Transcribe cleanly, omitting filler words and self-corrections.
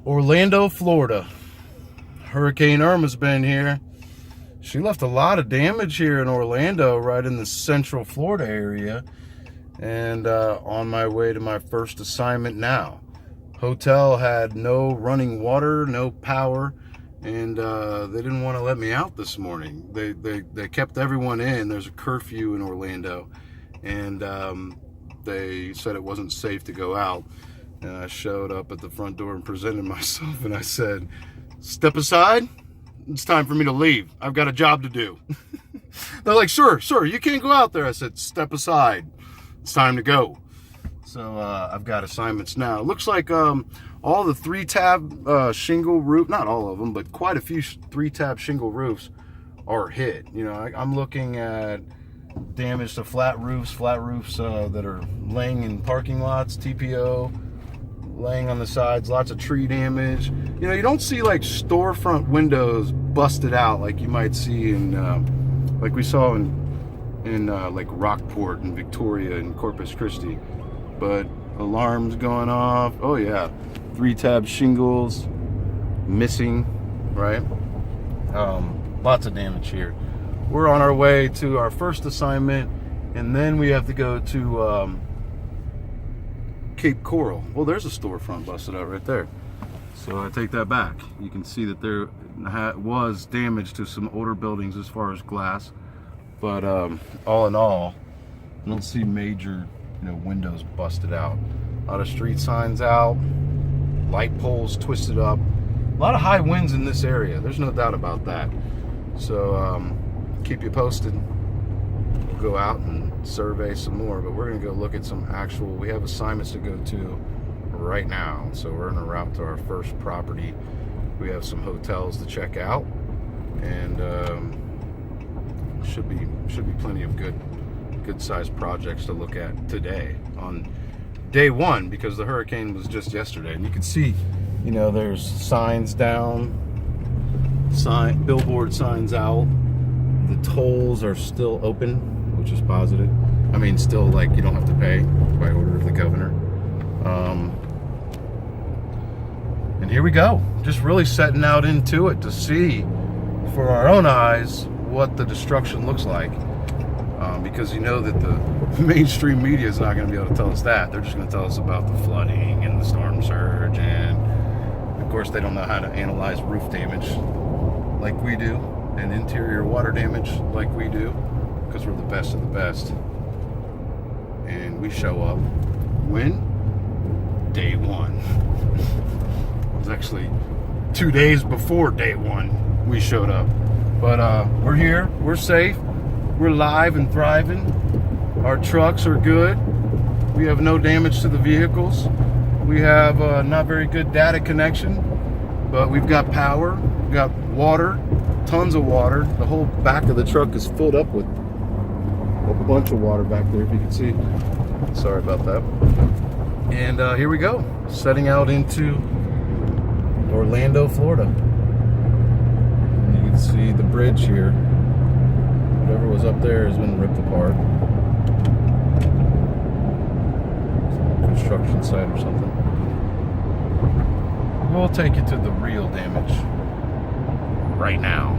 Orlando, Florida. Hurricane Irma's been here. She left a lot of damage here in Orlando, right in the central Florida area. And on my way to my first assignment now. Hotel had no running water, no power, and they didn't want to let me out this morning. They kept everyone in. There's a curfew in Orlando, and they said it wasn't safe to go out. And I showed up at the front door and presented myself, and I said, "Step aside. It's time for me to leave. I've got a job to do." They're like, "Sir, you can't go out there." I said, "Step aside. It's time to go." So I've got assignments now. It looks like all the 3-tab shingle roof, not all of them, but quite a few 3-tab shingle roofs are hit. You know, I'm looking at damage to flat roofs that are laying in parking lots, TPO, laying on the sides, lots of tree damage. You know, you don't see like storefront windows busted out like you might see in, like we saw in like Rockport and Victoria and Corpus Christi. But alarms going off. Oh yeah, 3-tab shingles missing, right? Lots of damage here. We're on our way to our first assignment, and then we have to go to Cape Coral. Well, there's a storefront busted out right there. So I take that back. You can see that there was damage to some older buildings as far as glass. But all in all, I don't see major, windows busted out. A lot of street signs out, light poles twisted up. A lot of high winds in this area. There's no doubt about that. So keep you posted. We'll go out and survey some more, but we're gonna go look at some actual, we have assignments to go to right now. So we're on a route to our first property. We have some hotels to check out, and should be plenty of good sized projects to look at today on day one, because the hurricane was just yesterday. And you can see, there's signs down, billboard signs out. The tolls are still open, which is positive. I mean, still, like, you don't have to pay by order of the governor. And here we go, just really setting out into it to see for our own eyes what the destruction looks like, because that the mainstream media is not going to be able to tell us that. They're just going to tell us about the flooding and the storm surge, and of course they don't know how to analyze roof damage like we do, and interior water damage like we do, because we're the best of the best. And we show up when? Day one. It was actually 2 days before day one we showed up. But we're here, we're safe, we're live and thriving. Our trucks are good. We have no damage to the vehicles. We have not very good data connection, but we've got power, we've got water, tons of water. The whole back of the truck is filled up with a bunch of water back there, if you can see. Sorry about that. And here we go, setting out into Orlando, Florida. You can see the bridge here. Whatever was up there has been ripped apart. Some construction site or something. We'll take you to the real damage right now.